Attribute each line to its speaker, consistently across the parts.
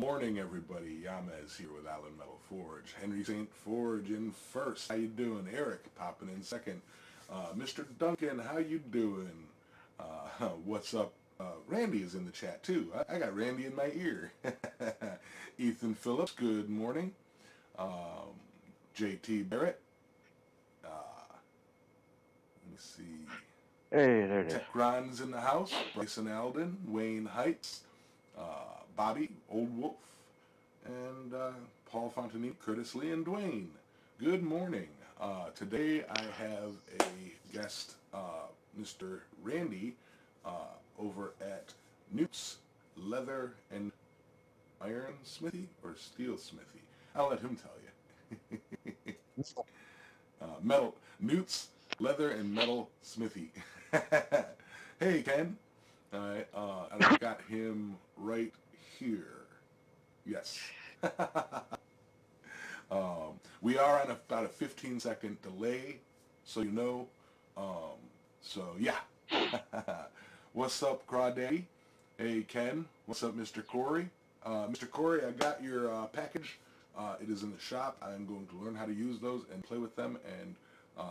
Speaker 1: morning, everybody. Yamez here with Allen Metal Forge. Henry St. Forge in first. How you doing? Eric popping in second. Mr. Duncan, how you doing? What's up? Randy is in the chat too. I got Randy in my ear. Ethan Phillips, good morning. JT Barrett. Let me see.
Speaker 2: Hey, there it is.
Speaker 1: Tech Ron's in the house. Bryson Alden, Wayne Heights, Bobby, Old Wolf, and Paul Fontanine, Curtis Lee, and Dwayne. Good morning. Today I have a guest, Mr. Randy, over at Newt's Leather and Iron Smithy or Steel Smithy. I'll let him tell you. Metal Newt's Leather and Metal Smithy. Hey Ken, and I've got him right here. Yes. We are on about a 15-second delay, so you know. So yeah. What's up, Crawdaddy? Hey Ken. What's up, Mr. Corey? Mr. Corey, I got your package. It is in the shop. I'm going to learn how to use those and play with them, and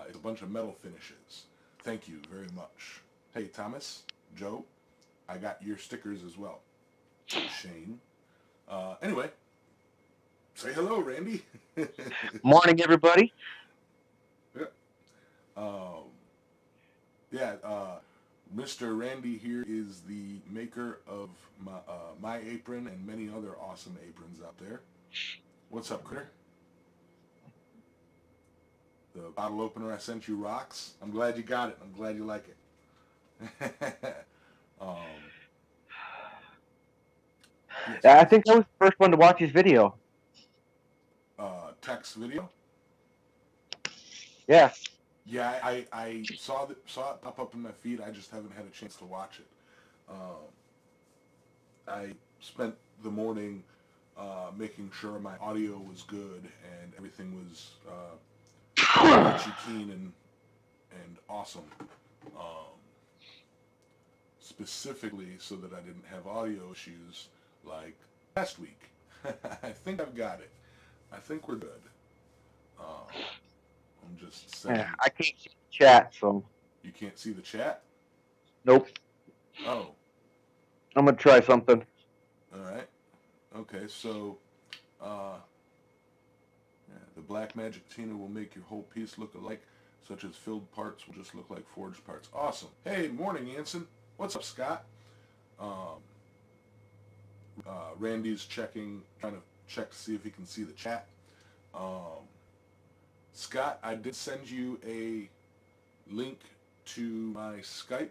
Speaker 1: it's a bunch of metal finishes. Thank you very much. Hey Thomas, Joe, I got your stickers as well. Shane. Anyway, say hello, Randy.
Speaker 2: Morning, everybody.
Speaker 1: Yeah. Mr. Randy here is the maker of my apron and many other awesome aprons out there. What's up, Critter? The bottle opener I sent you rocks. I'm glad you got it. I'm glad you like it. Yes,
Speaker 2: Yeah, I think I was the first one to watch his video.
Speaker 1: text video.
Speaker 2: Yeah.
Speaker 1: Yeah, I saw it pop up in my feed. I just haven't had a chance to watch it. I spent the morning making sure my audio was good and everything was peachy keen and awesome. Specifically so that I didn't have audio issues like last week. I think I've got it. I think we're good. I'm just saying.
Speaker 2: Yeah, I can't see the chat, so.
Speaker 1: You can't see the chat?
Speaker 2: Nope.
Speaker 1: Oh.
Speaker 2: I'm gonna try something.
Speaker 1: All right. Okay, so the black magic patina will make your whole piece look alike, such as filled parts will just look like forged parts. Awesome. Hey, morning, Anson. What's up, Scott? Randy's trying to check to see if he can see the chat. Scott, I did send you a link to my Skype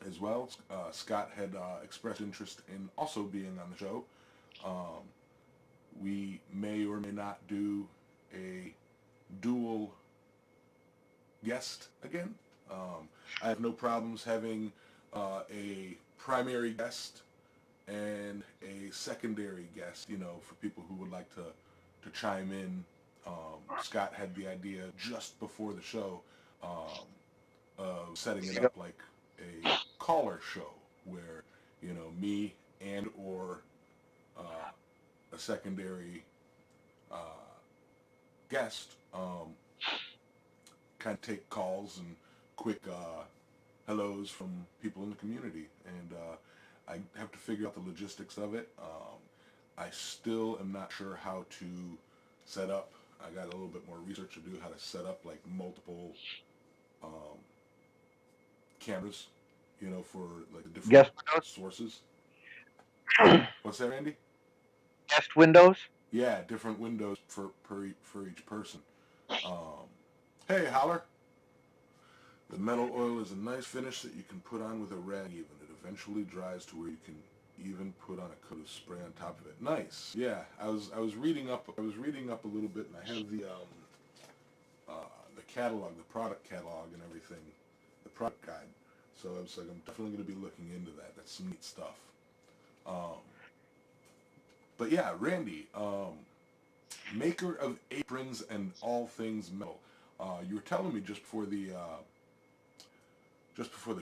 Speaker 1: as well. Scott had expressed interest in also being on the show. We may or may not do a dual guest again. I have no problems having a primary guest and a secondary guest, for people who would like to chime in. Scott had the idea just before the show of setting it up like a caller show where, me and or a secondary guest kind of take calls and quick hellos from people in the community. And I have to figure out the logistics of it. I still am not sure how to set up. I got a little bit more research to do how to set up like multiple cameras, for like the different sources. What's that, Randy?
Speaker 2: Guest windows?
Speaker 1: Yeah, different windows for each person. Hey, Holler. The metal oil is a nice finish that you can put on with a rag even. It eventually dries to where you can even put on a coat of spray on top of it. Nice. Yeah, I was reading up a little bit, and I have the catalog, the product catalog and everything, the product guide. So I was like, I'm definitely going to be looking into that. That's some neat stuff. But yeah, Randy, maker of aprons and all things metal. You were telling me just before the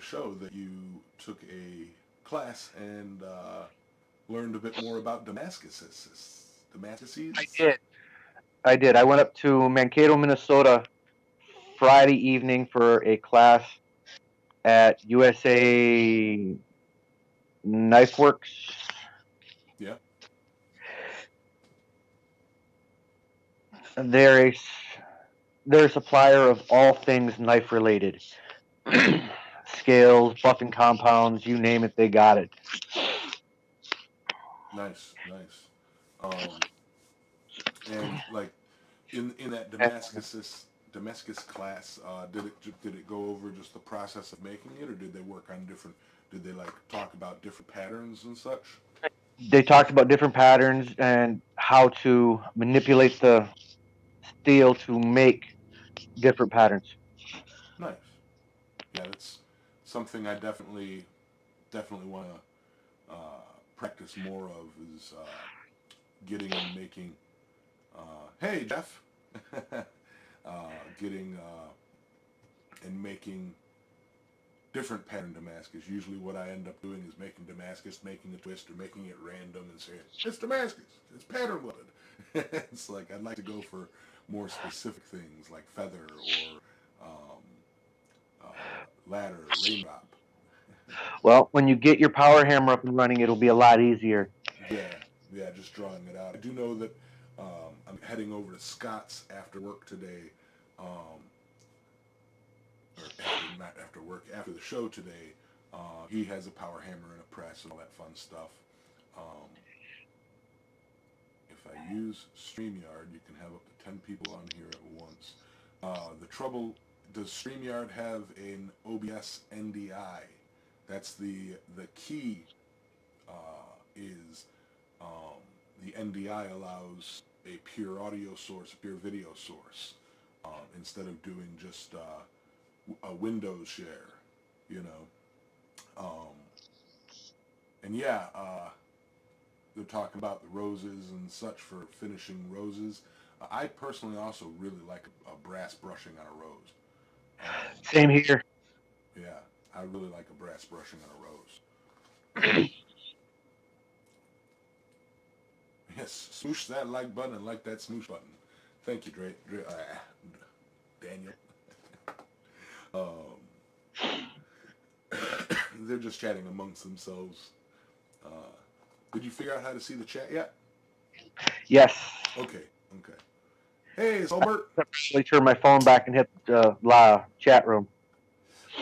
Speaker 1: show that you took a class and learned a bit more about Damascuses.
Speaker 2: I
Speaker 1: Damascuses?
Speaker 2: did. I did. I went up to Mankato, Minnesota Friday evening for a class at USA Knife Works.
Speaker 1: Yeah.
Speaker 2: They're a supplier of all things knife related. Scales, buffing compounds, you name it, they got it.
Speaker 1: Nice, nice. And like in that Damascus class, did it go over just the process of making it, or did they work on different? Did they like talk about different patterns and such?
Speaker 2: They talked about different patterns and how to manipulate the steel to make different patterns.
Speaker 1: Nice. Yeah, that's something I definitely want to practice more of is getting and making. Hey, Jeff. Getting and making different pattern Damascus. Usually, what I end up doing is making Damascus, making a twist, or making it random and saying it's Damascus. It's pattern welded. It's like I'd like to go for more specific things like feather or ladder, raindrop.
Speaker 2: Well, when you get your power hammer up and running, it'll be a lot easier.
Speaker 1: Yeah, yeah, just drawing it out. I do know that I'm heading over to Scott's after work today, um, or not after work, after the show today. He has a power hammer and a press and all that fun stuff. Um, if I use StreamYard, you can have up to 10 people on here at once. The trouble, does StreamYard have an OBS NDI? That's the key is the NDI allows a pure audio source, a pure video source, instead of doing just a Windows share, you know. And yeah, they're talking about the roses and such for finishing roses. I personally also really like a brass brushing on a rose.
Speaker 2: Same here.
Speaker 1: Yeah, I really like a brass brushing on a rose. Yes, smoosh that like button and like that smoosh button. Thank you, Daniel. They're just chatting amongst themselves. Uh, did you figure out how to see the chat yet?
Speaker 2: Yes.
Speaker 1: Okay, okay. Hey, it's Albert.
Speaker 2: I actually turn my phone back and hit the chat room.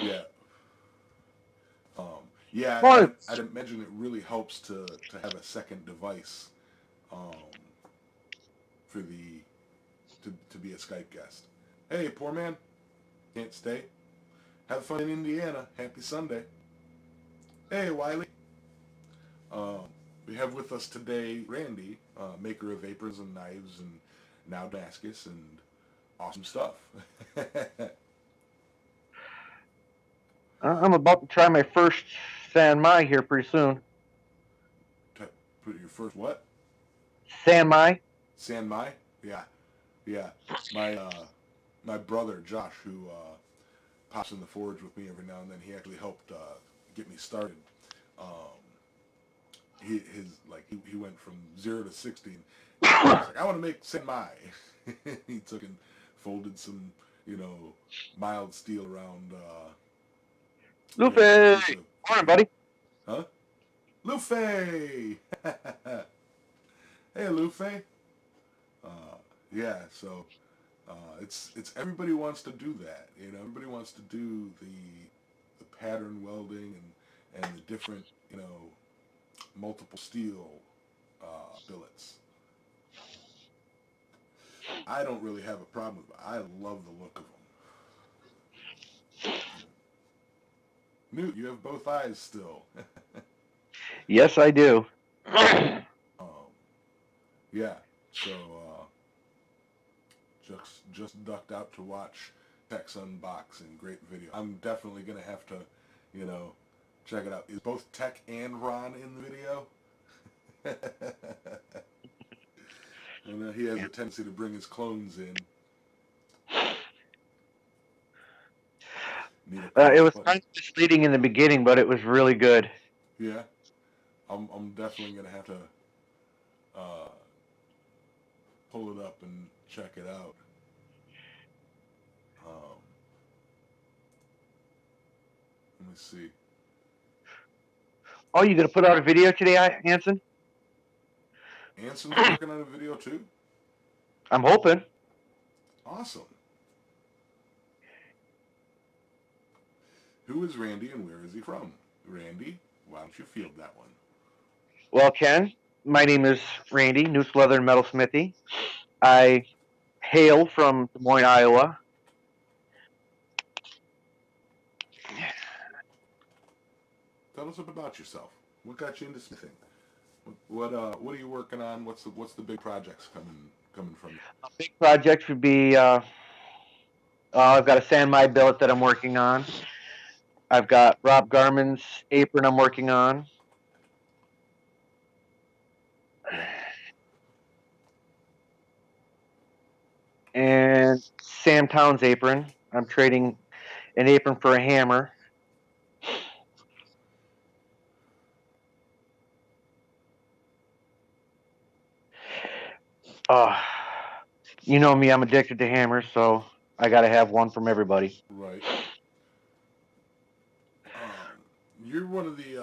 Speaker 1: Yeah. Yeah,
Speaker 2: Well,
Speaker 1: I'd imagine it really helps to have a second device um, for to be a Skype guest. Hey, poor man, can't stay. Have fun in Indiana. Happy Sunday. Hey, Wiley. Um, we have with us today Randy, maker of aprons and knives and now Damascus and awesome stuff.
Speaker 2: I'm about to try my first San Mai here pretty soon.
Speaker 1: Put your first what?
Speaker 2: San Mai?
Speaker 1: San Mai? Yeah, yeah. My my brother Josh, who pops in the forge with me every now and then, he actually helped get me started. Um, he went from 0 to 60. And he was like, I want to make San Mai. He took and folded some, mild steel around.
Speaker 2: Luffy!
Speaker 1: Piece of,
Speaker 2: Morning, buddy.
Speaker 1: huh? Luffy! Hey, Luffy. Yeah, so it's everybody wants to do that. Everybody wants to do the pattern welding and the different, multiple steel billets. I don't really have a problem with it. I love the look of them. Newt, you have both eyes still.
Speaker 2: Yes, I do.
Speaker 1: Yeah, so just ducked out to watch Tech's unboxing. Great video. I'm definitely gonna have to, check it out. Is both Tech and Ron in the video? And he has a tendency to bring his clones in.
Speaker 2: It was kind of misleading in the beginning, but it was really good.
Speaker 1: Yeah. I'm definitely gonna have to uh, pull it up and check it out. Um, let me see.
Speaker 2: Oh, you gonna put out a video today, Hanson?
Speaker 1: Anson's working on a video too.
Speaker 2: I'm hoping.
Speaker 1: Awesome. Who is Randy and where is he from? Randy, why don't you field that one?
Speaker 2: Well, Ken, my name is Randy, Noose Leather and Metal Smithy. I hail from Des Moines, Iowa.
Speaker 1: Tell us about yourself. What got you into smithing? What are you working on? What's the big projects coming from you?
Speaker 2: A big project would be I've got a San Mai billet that I'm working on. I've got Rob Garman's apron I'm working on.
Speaker 1: Yeah.
Speaker 2: And Sam Town's apron. I'm trading an apron for a hammer. Uh, you know me, I'm addicted to hammers, so I got to have one from everybody.
Speaker 1: Right. You're one of the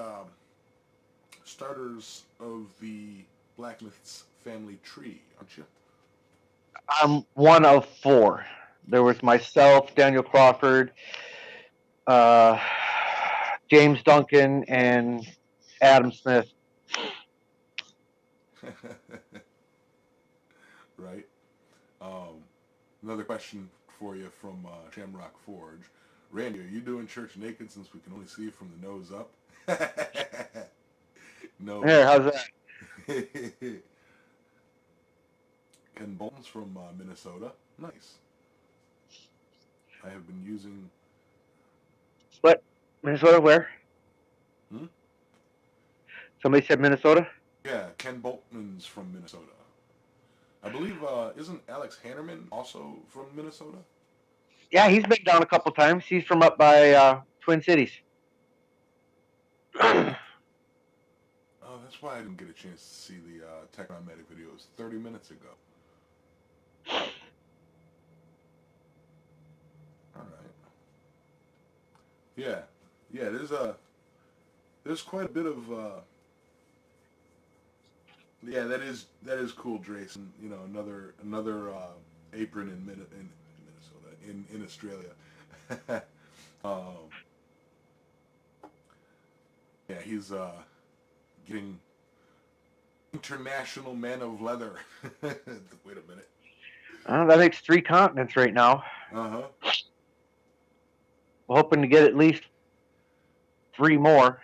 Speaker 1: starters of the Blacksmiths family tree, aren't you?
Speaker 2: I'm one of four. There was myself, Daniel Crawford, uh, James Duncan, and Adam Smith.
Speaker 1: Right. Um, Another question for you from Shamrock Forge. Randy, are you doing church naked since we can only see you from the nose up? No.
Speaker 2: Here, how's that?
Speaker 1: Ken Bolton's from Minnesota. Nice. I have been using.
Speaker 2: What? Minnesota? Where?
Speaker 1: Hmm?
Speaker 2: Somebody said Minnesota?
Speaker 1: Yeah, Ken Bolton's from Minnesota. I believe, isn't Alex Hannerman also from Minnesota?
Speaker 2: Yeah, he's been down a couple times. He's from up by Twin Cities.
Speaker 1: Oh, that's why I didn't get a chance to see the Technomedic videos 30 minutes ago. All right. Yeah, yeah. There's quite a bit of yeah. That is cool, Drayson. You know, another apron in Minnesota in Australia. um, yeah, he's getting international man of leather. Wait a minute.
Speaker 2: That makes 3 continents right now.
Speaker 1: Uh huh.
Speaker 2: We're hoping to get at least 3 more.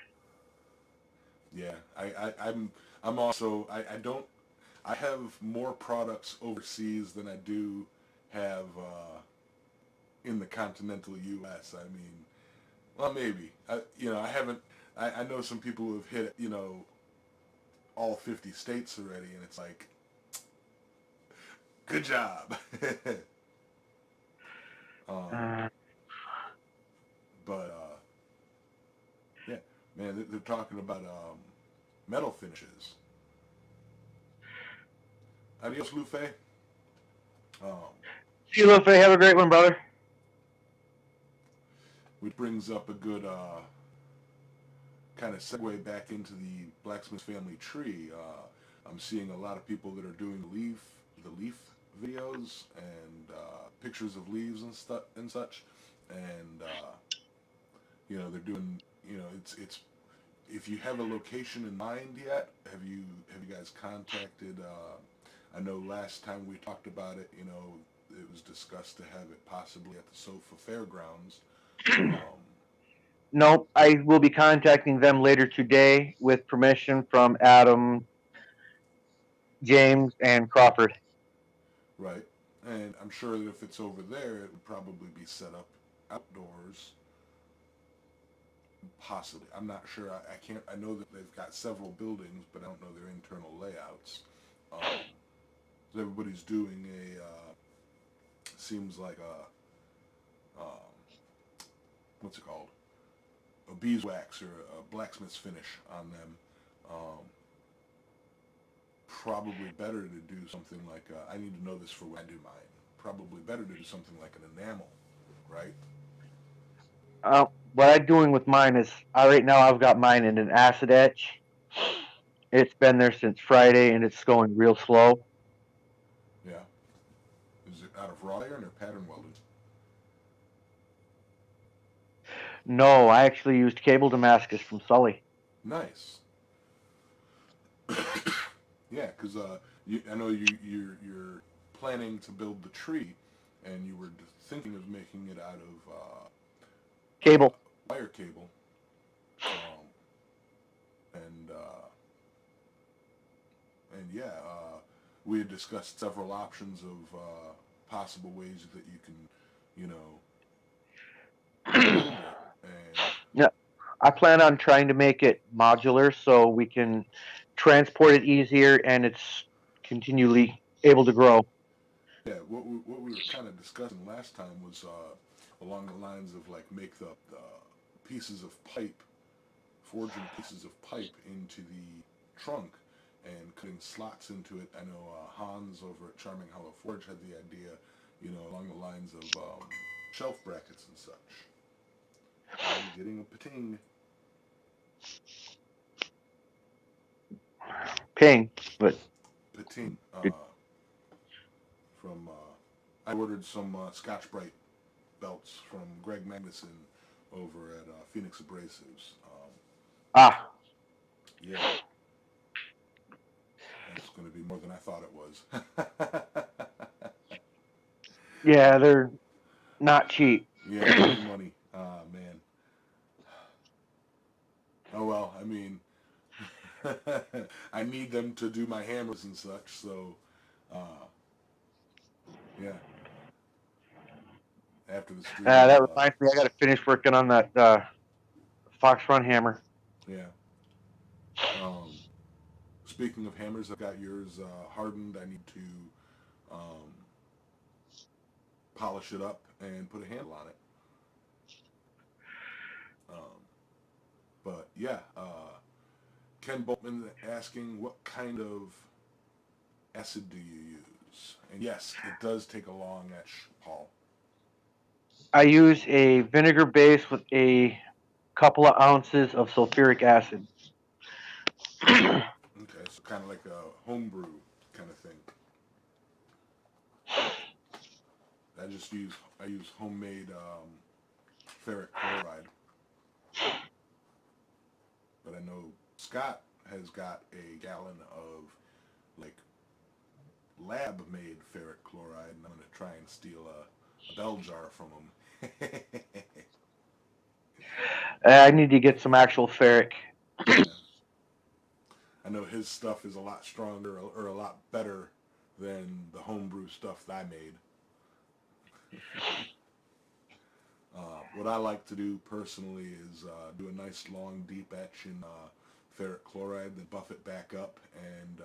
Speaker 1: Yeah, I'm also I don't I have more products overseas than I do have in the continental U.S. I mean, well, maybe I haven't. I know some people who have hit all 50 states already, and it's like, good job. um,
Speaker 2: Uh,
Speaker 1: but yeah, man, they're talking about metal finishes. Adios, Lufe. Um,
Speaker 2: See you, Luffy. Have a great one, brother.
Speaker 1: which brings up a good kind of segue back into the Blacksmith family tree. I'm seeing a lot of people that are doing the leaf videos and pictures of leaves and such, and they're doing. It's if you have a location in mind yet, have you guys contacted? I know last time we talked about it, it was discussed to have it possibly at the Sofa Fairgrounds. Um,
Speaker 2: Nope, I will be contacting them later today with permission from Adam, James, and Crawford.
Speaker 1: right, and I'm sure that if it's over there, it would probably be set up outdoors. Possibly, I'm not sure. I can't. I know that they've got several buildings, but I don't know their internal layouts. So everybody's doing seems like um, what's it called? A beeswax or a blacksmith's finish on them. Um, Probably better to do something like, I need to know this for when I do mine. Probably better to do something like an enamel, right?
Speaker 2: What I'm doing with mine is, right now I've got mine in an acid etch. It's been there since Friday, and it's going real slow.
Speaker 1: Yeah. Is it out of wrought iron or pattern welded?
Speaker 2: No, I actually used cable Damascus from Sully.
Speaker 1: Nice. Yeah, because I know you're planning to build the tree, and you were thinking of making it out of
Speaker 2: Cable.
Speaker 1: wire cable, um, and yeah, we had discussed several options of possible ways that you can, you know, build it, and
Speaker 2: Yeah, I plan on trying to make it modular so we can transport it easier, and it's continually able to grow.
Speaker 1: yeah, what we were kind of discussing last time was along the lines of like make the pieces of pipe, forging pieces of pipe into the trunk and cutting slots into it. I know Hans over at Charming Hollow Forge had the idea, along the lines of shelf brackets and such. I'm getting a pating.
Speaker 2: Ping, but
Speaker 1: Pating.
Speaker 2: it,
Speaker 1: From I ordered some Scotch Brite belts from Greg Magnuson over at Phoenix Abrasives.
Speaker 2: ah,
Speaker 1: Yeah, that's going to be more than I thought it was.
Speaker 2: yeah, they're not cheap.
Speaker 1: Yeah, money, money. Ah, man. Oh well, I mean, I need them to do my hammers and such. So, uh, yeah. After the stream,
Speaker 2: That
Speaker 1: I'll
Speaker 2: reminds me, I got to finish working on that Fox Run hammer.
Speaker 1: yeah. Um, Speaking of hammers, I've got yours hardened. I need to um, polish it up and put a handle on it. Um, but yeah, Ken Boltman asking what kind of acid do you use? And yes, it does take a long etch, Paul.
Speaker 2: I use a vinegar base with a couple of ounces of sulfuric acid.
Speaker 1: Okay, so kind of like a homebrew kind of thing. I use homemade ferric chloride, but I know Scott has got a gallon of like lab made ferric chloride, and I'm gonna try and steal a bell jar from him.
Speaker 2: I need to get some actual ferric.
Speaker 1: Yeah, I know his stuff is a lot stronger or a lot better than the homebrew stuff that I made. What I like to do personally is do a nice long deep etch in ferric chloride, then buff it back up and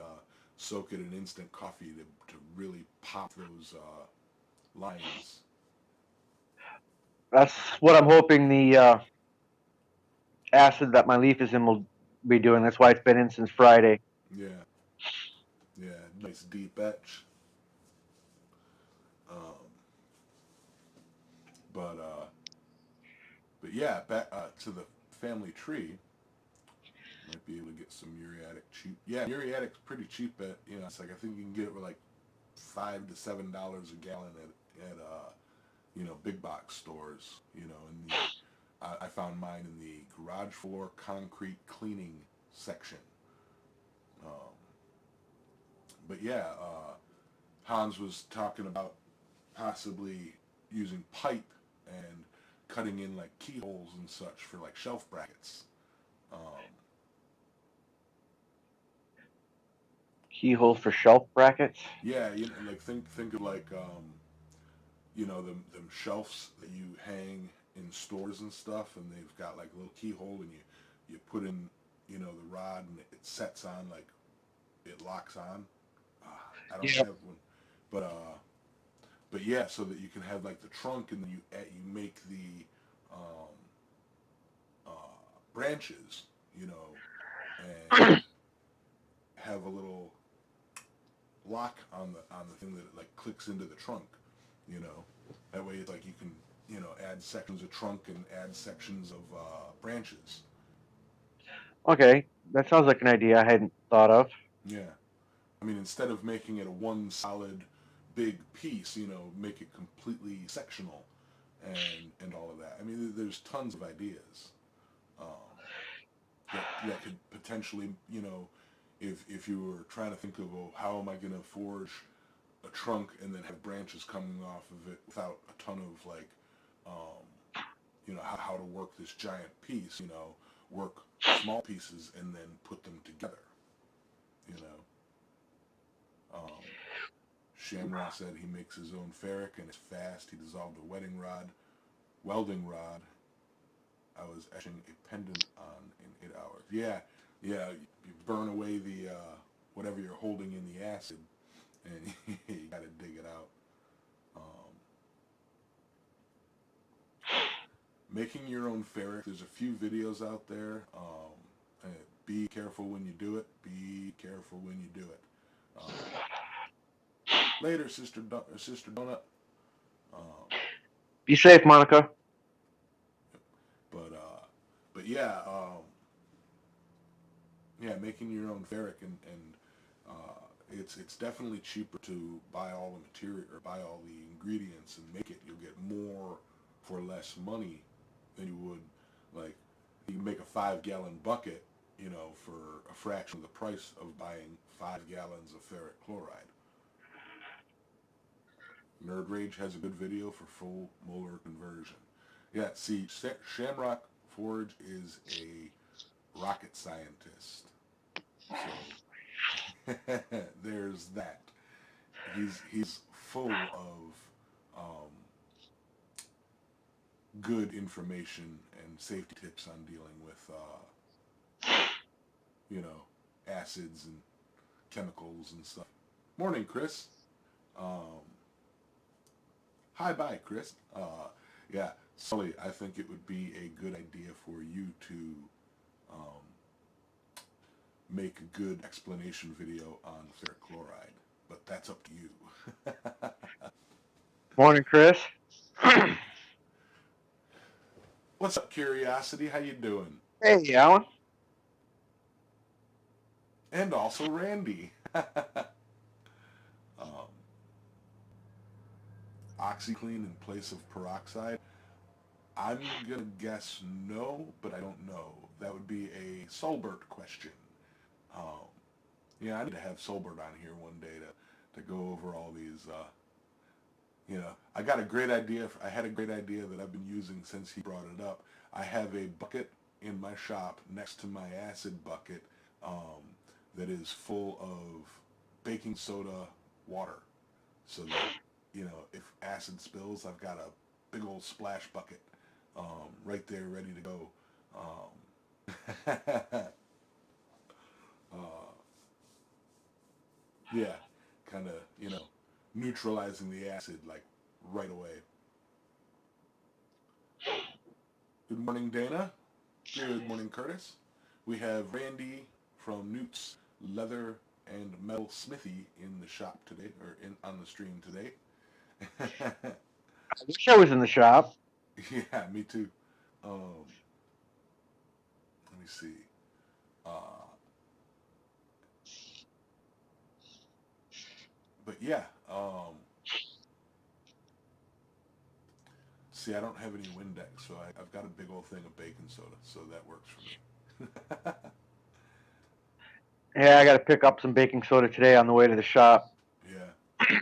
Speaker 1: soak it in instant coffee to really pop those lines.
Speaker 2: That's what I'm hoping the acid that my leaf is in will be doing. That's why it's been in since Friday.
Speaker 1: Yeah, yeah, nice deep etch. Um, but uh, but yeah, back to the family tree. Might be able to get some muriatic cheap. Yeah, muriatic's pretty cheap at it's like I think you can get it for like $5 to $7 a gallon at big box stores. In the I found mine in the garage floor concrete cleaning section. Um, but yeah, Hans was talking about possibly using pipe and cutting in like keyholes and such for like shelf brackets. Um,
Speaker 2: Keyhole for shelf brackets.
Speaker 1: yeah, like think of like them shelves that you hang in stores and stuff, and they've got like a little keyhole, and you put in the rod, and it sets on like it locks on. I don't
Speaker 2: Yeah.
Speaker 1: have one, but yeah, so that you can have like the trunk, and then you make the um, branches, and have a little lock on the thing that like clicks into the trunk. You know, that way it's like you can add sections of trunk and add sections of branches.
Speaker 2: Okay, that sounds like an idea I hadn't thought of.
Speaker 1: Yeah. I mean, instead of making it a one solid big piece, make it completely sectional and all of that. I mean, there's tons of ideas um, that could potentially, if you were trying to think of, oh, how am I going to forge a trunk and then have branches coming off of it without a ton of like, how to work this giant piece, work small pieces and then put them together, you know. Um, Shamrock said he makes his own ferric and it's fast. He dissolved a welding rod. I was etching a pendant on in 8 hours. Yeah, yeah. You burn away the whatever you're holding in the acid, and you got to dig it out. Um, Making your own ferric. There's a few videos out there. Be careful when you do it. Be careful when you do it. Later, sister donut. Um,
Speaker 2: Be safe, Monica.
Speaker 1: but yeah, yeah, making your own ferric and it's definitely cheaper to buy all the material or buy all the ingredients and make it. You'll get more for less money than you would like you can make a 5 gallon bucket, for a fraction of the price of buying 5 gallons of ferric chloride. Nerd Rage has a good video for full molar conversion. Yeah, see, Shamrock Forge is a rocket scientist. So there's that. He's full of good information and safety tips on dealing with acids and chemicals and stuff. Morning, Chris. Um, Hi, bye, Chris. Yeah, Sully, I think it would be a good idea for you to um, make a good explanation video on ferric chloride, but that's up to you.
Speaker 2: Morning, Chris.
Speaker 1: What's up, Curiosity? How you doing?
Speaker 2: Hey, Alan.
Speaker 1: And also Randy. OxyClean in place of peroxide? I'm gonna guess no, but I don't know. That would be a Solbert question. Um, yeah, I need to have Solbert on here one day to go over all these. I got a great idea. I had a great idea that I've been using since he brought it up. I have a bucket in my shop next to my acid bucket um, that is full of baking soda water. So that, if acid spills, I've got a big old splash bucket right there ready to go. uh, yeah, kind of, neutralizing the acid like right away. Good morning, Dana. Good morning, Curtis. We have Randy from Newt's Leather and Metal Smithy in the shop today, or on the stream today.
Speaker 2: I wish I was in the shop.
Speaker 1: Yeah, me too. Um, Let me see. Uh, but yeah, see, I don't have any Windex, so I've got a big old thing of baking soda, so that works for me.
Speaker 2: Yeah, I got to pick up some baking soda today on the way to the shop.
Speaker 1: Yeah.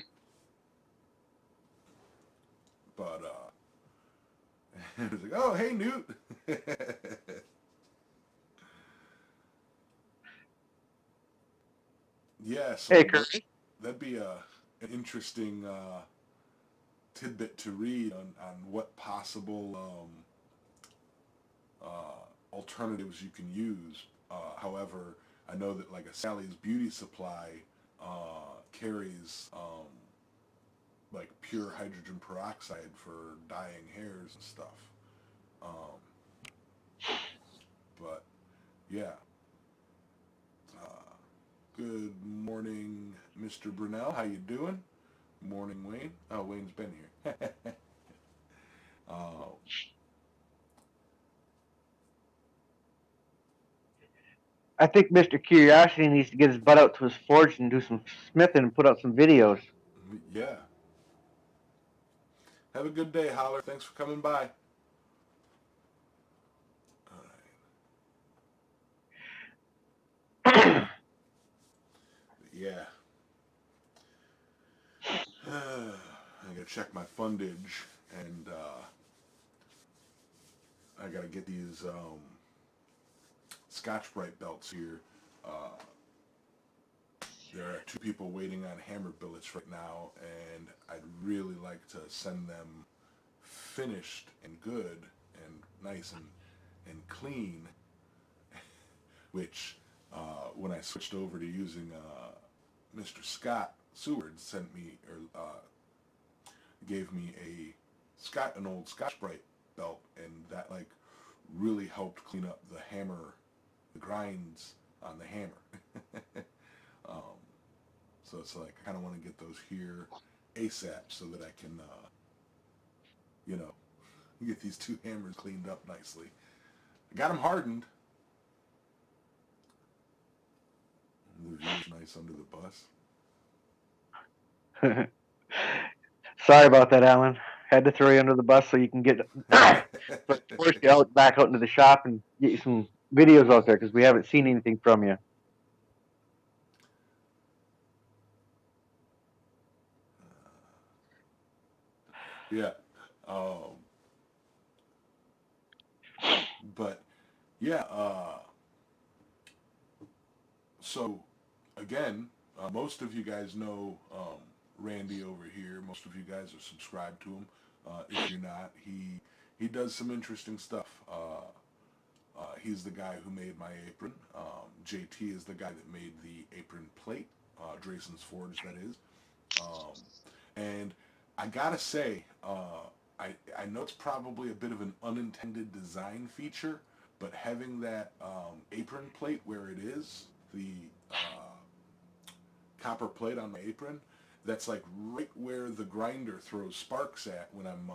Speaker 1: But it was like, oh, hey, Newt. Yeah, so
Speaker 2: Hey, Chris.
Speaker 1: that'd be an interesting tidbit to read on what possible alternatives you can use. However, I know that like a Sally's Beauty Supply carries like pure hydrogen peroxide for dyeing hairs and stuff. Um, but yeah, uh, Good morning, Mr. Brunel. How you doing? Morning, Wayne. Oh, Wayne's been here. uh,
Speaker 2: I think Mr. Curiosity needs to get his butt out to his forge and do some smithing and put out some videos.
Speaker 1: yeah. Have a good day, Holler. Thanks for coming by. All
Speaker 2: I
Speaker 1: right. Yeah. I gotta check my fundage, and I gotta get these Scotch-Brite belts here. Uh, there are two people waiting on hammer billets right now, and I'd really like to send them finished and good and nice and clean, which when I switched over to using Mr. Scott Seward sent me or gave me an old Scotch-Brite belt, and that like really helped clean up the grinds on the hammer. um, so it's like I kind of want to get those here ASAP so that I can, you know, get these two hammers cleaned up nicely. I got them hardened. The view's nice under the bus.
Speaker 2: Sorry about that, Alan. Had to throw you under the bus so you can get force you out back out into the shop and get you some videos out there because we haven't seen anything from you.
Speaker 1: Yeah. Um, but yeah. So again, most of you guys know Randy over here. Most of you guys are subscribed to him. If you're not, he does some interesting stuff. He's the guy who made my apron. JT is the guy that made the apron plate. Drayson's Forge, that is. Um, and I gotta say, I know it's probably a bit of an unintended design feature, but having that apron plate where it is, the copper plate on my apron, that's like right where the grinder throws sparks at when I'm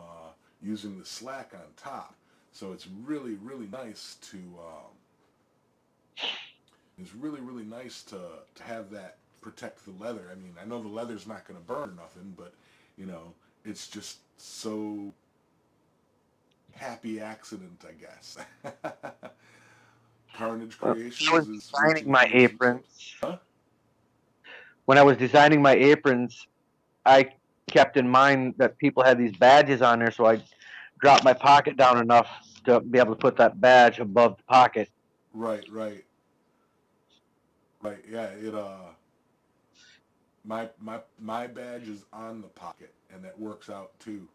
Speaker 1: using the slack on top. So it's really, really nice to have that protect the leather. I mean, I know the leather's not going to burn or nothing, but you know, it's just so happy accident, I guess. Carnage
Speaker 2: When I
Speaker 1: Creations
Speaker 2: was
Speaker 1: is
Speaker 2: designing
Speaker 1: reaching
Speaker 2: my
Speaker 1: for some
Speaker 2: aprons,
Speaker 1: subs. Huh?
Speaker 2: when I was designing my aprons, I kept in mind that people had these badges on there, so I dropped my pocket down enough to be able to put that badge above the pocket.
Speaker 1: Right, right, right. Yeah, my badge is on the pocket, and that works out too.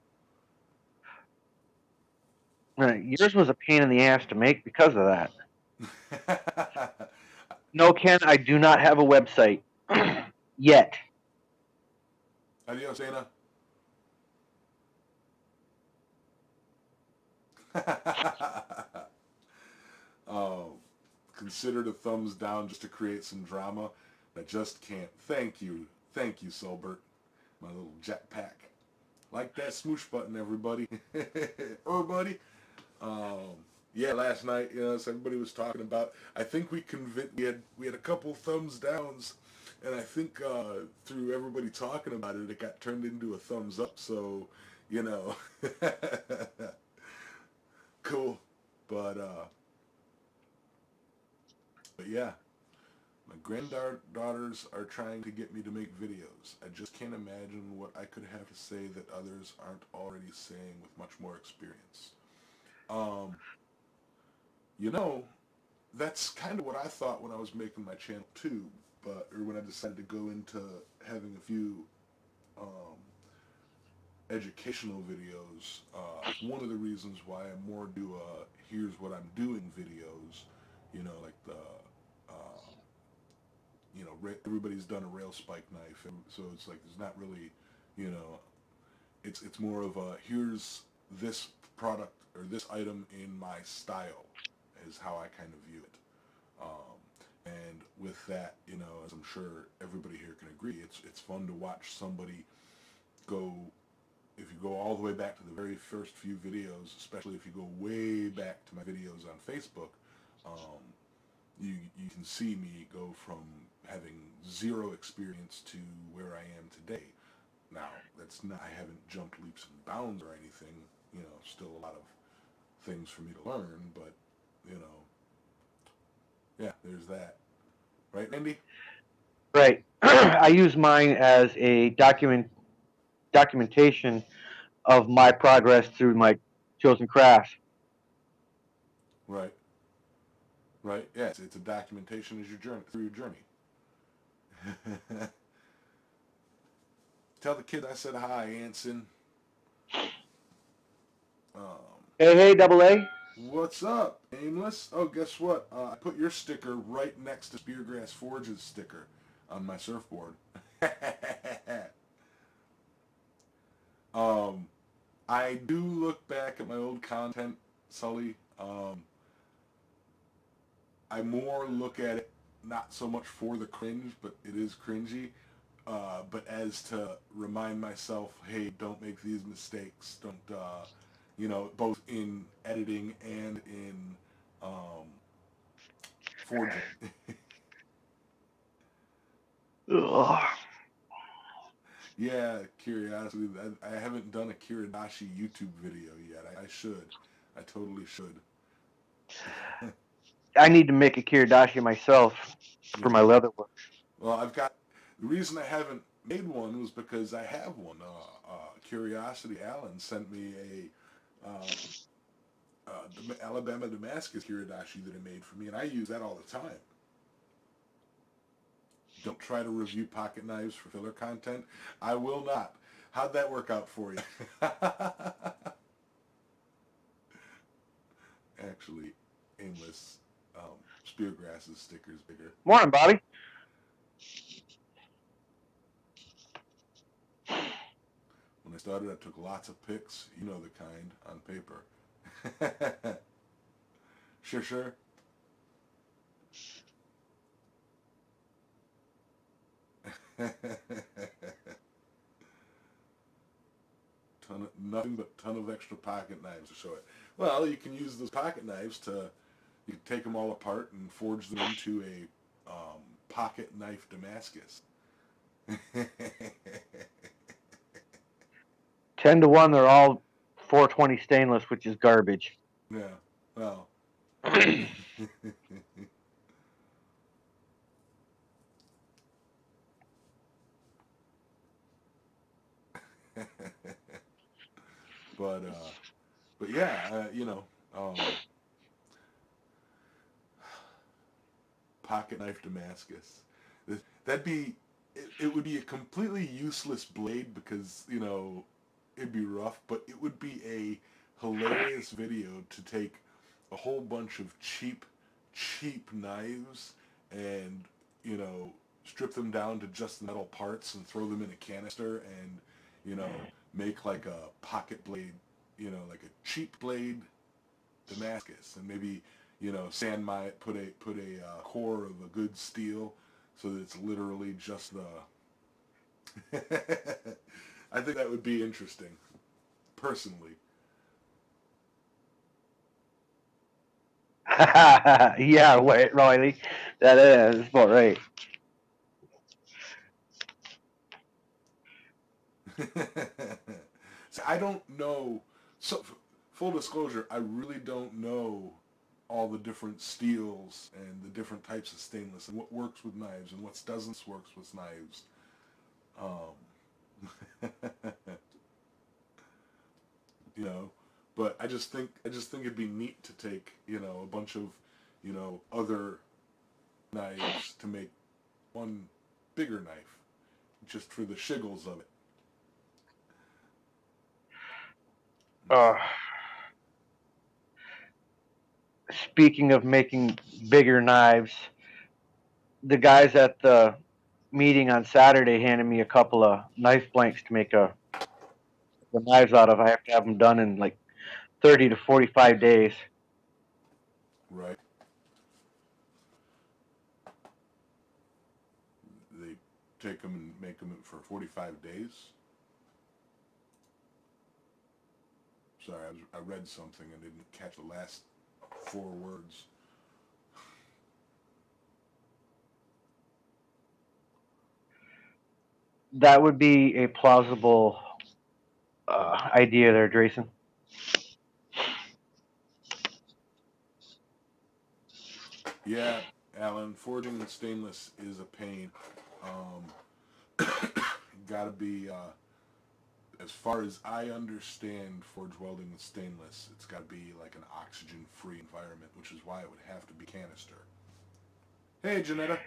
Speaker 2: Yours was a pain in the ass to make because of that. No, Ken, I do not have a website yet.
Speaker 1: Adios, Anna. Oh, considered a thumbs down just to create some drama. I just can't. Thank you, Solbert, my little jetpack. Like that smoosh button, everybody. Everybody. Um, yeah, last night, so everybody was talking about. I think we had a couple thumbs downs, and I think through everybody talking about it, it got turned into a thumbs up. So, you know, cool. But uh, but yeah, my granddaughters are trying to get me to make videos. I just can't imagine what I could have to say that others aren't already saying with much more experience. Um, you know, that's kind of what I thought when I was making my channel too, or when I decided to go into having a few um, educational videos. It's one of the reasons why I more do here's what I'm doing videos. Like the everybody's done a rail spike knife, and so it's like there's not really, you know, it's more of a here's this product or this item in my style is how I kind of view it. And with that, as I'm sure everybody here can agree, it's fun to watch somebody go. If you go all the way back to the very first few videos, especially if you go way back to my videos on Facebook, um, you can see me go from having zero experience to where I am today. Now, that's not, I haven't jumped leaps and bounds or anything, still a lot of things for me to learn, but, yeah, there's that. Right, Andy?
Speaker 2: Right. I use mine as a documentation of my progress through my chosen crafts.
Speaker 1: Right, right. Yeah, it's a documentation as your journey, through your journey. Tell the kids I said hi, Anson.
Speaker 2: Hey, hey, double A.
Speaker 1: What's up, Aimless? Oh, guess what? I put your sticker right next to Speargrass Forge's sticker on my surfboard. um, I do look back at my old content, Sully. I more look at it not so much for the cringe, but it is cringy. But as to remind myself, hey, don't make these mistakes. Don't, both in editing and in forging.
Speaker 2: Ugh.
Speaker 1: Yeah, curiosity. I haven't done a Kiradashi YouTube video yet. I should. I totally should.
Speaker 2: I need to make a Kiradashi myself for my leather work.
Speaker 1: Well, the reason I haven't made one was because I have one. Curiosity Allen sent me Alabama Damascus Kiradashi that he made for me, and I use that all the time. Don't try to review pocket knives for filler content. I will not. How'd that work out for you? Actually, Aimless Speargrass's sticker's bigger.
Speaker 2: Morning, Bobby.
Speaker 1: When I started, I took lots of pics, the kind, on paper. Sure. Nothing but ton of extra pocket knives to show it. Well, you can use those pocket knives you can take them all apart and forge them into a pocket knife Damascus.
Speaker 2: 10-1, they're all 420 stainless, which is garbage.
Speaker 1: Yeah, well. But yeah, pocket knife Damascus. It would be a completely useless blade because, it'd be rough, but it would be a hilarious video to take a whole bunch of cheap knives and, strip them down to just metal parts and throw them in a canister and, make like a pocket blade, like a cheap blade Damascus, and maybe, put a core of a good steel so that it's literally just the. I think that would be interesting, personally.
Speaker 2: Yeah, wait, Riley, that is about right.
Speaker 1: So I don't know. So, full disclosure, I really don't know all the different steels and the different types of stainless and what works with knives and what doesn't works with knives. You know, but I just think it'd be neat to take, a bunch of, other knives to make one bigger knife, just for the shiggles of it.
Speaker 2: Speaking of making bigger knives, the guys at the meeting on Saturday handed me a couple of knife blanks to make the knives out of. I have to have them done in like 30 to 45 days.
Speaker 1: Right. take them and make them for 45 days. Sorry, I read something and didn't catch the last 4 words.
Speaker 2: That would be a plausible idea there, Drayson.
Speaker 1: Yeah, Alan, forging in stainless is a pain. Gotta be, as far as I understand forge welding with stainless, it's gotta be like an oxygen-free environment, which is why it would have to be canister. Hey, Janetta.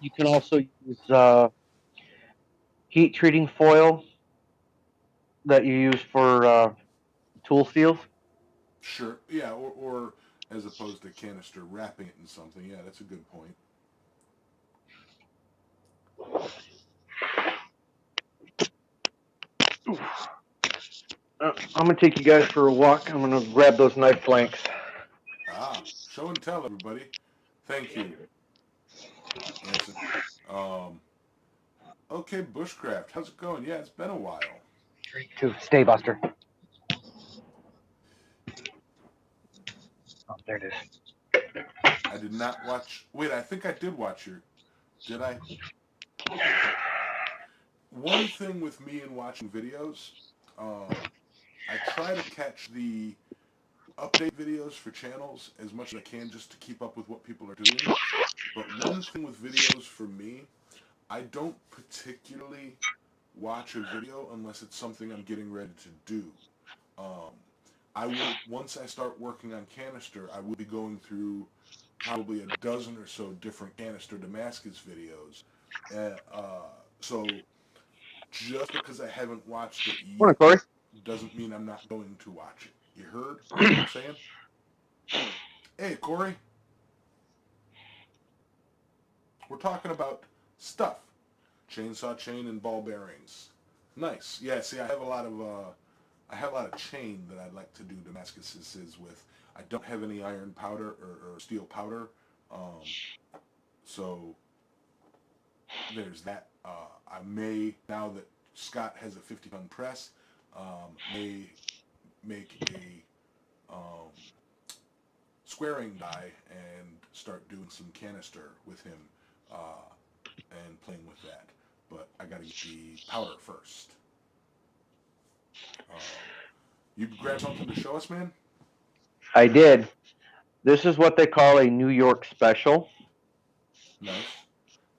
Speaker 2: You can also use heat treating foil that you use for tool steels.
Speaker 1: Sure. Yeah, or as opposed to canister, wrapping it in something. Yeah, that's a good point.
Speaker 2: I'm gonna take you guys for a walk. I'm gonna grab those knife flanks.
Speaker 1: Show and tell, everybody. Thank you, Anson. Um, okay, Bushcraft, how's it going? Yeah, it's been a while.
Speaker 2: 3, 2, stay, Buster. Oh, there it is.
Speaker 1: I did not watch. Wait, I think I did watch your. Did I? One thing with me in watching videos, I try to catch the update videos for channels as much as I can just to keep up with what people are doing. But one thing with videos for me, I don't particularly watch a video unless it's something I'm getting ready to do. I will, once I start working on canister, I will be going through probably a dozen or so different canister Damascus videos. So just because I haven't watched it
Speaker 2: Morning,
Speaker 1: yet
Speaker 2: Corey.
Speaker 1: doesn't mean I'm not going to watch it. You heard what I'm saying? Hey, Corey. We're talking about stuff. Chainsaw chain and ball bearings. Nice. Yeah, see, I have a lot of chain that I'd like to do Damascuses with. I don't have any iron powder or steel powder. So there's that. I may, now that Scott has a 50-ton press, may make a squaring die and start doing some canister with him and playing with that. But I got to get the powder first. You grabbed something to show us, man?
Speaker 2: I did. This is what they call a New York special.
Speaker 1: Nice.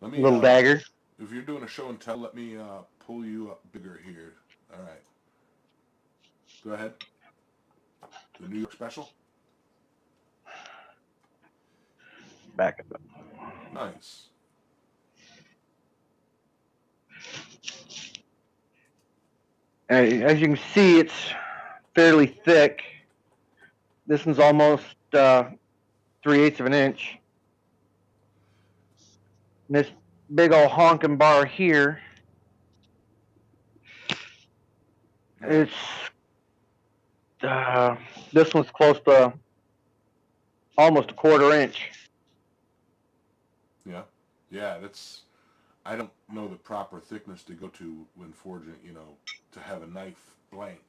Speaker 1: Let me,
Speaker 2: Little dagger.
Speaker 1: if you're doing a show and tell, let me pull you up bigger here. All right. Go ahead. The New York special?
Speaker 2: Back up.
Speaker 1: Nice.
Speaker 2: As you can see, it's fairly thick. This one's almost 3/8 of an inch. And this big old honking bar here, it's this one's close to almost 1/4 inch.
Speaker 1: Yeah. Yeah, that's, I don't know the proper thickness to go to when forging, to have a knife blank.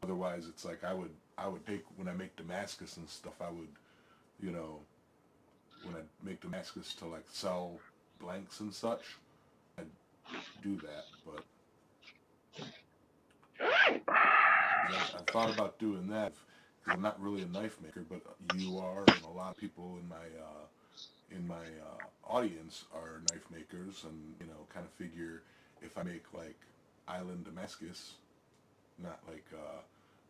Speaker 1: Otherwise, it's like I would take, when I make Damascus and stuff, I would, when I make Damascus to like sell blanks and such, I'd do that. But I've thought about doing that because I'm not really a knife maker, but you are, and a lot of people in my audience are knife makers, and kind of figure if I make like Island Damascus, not like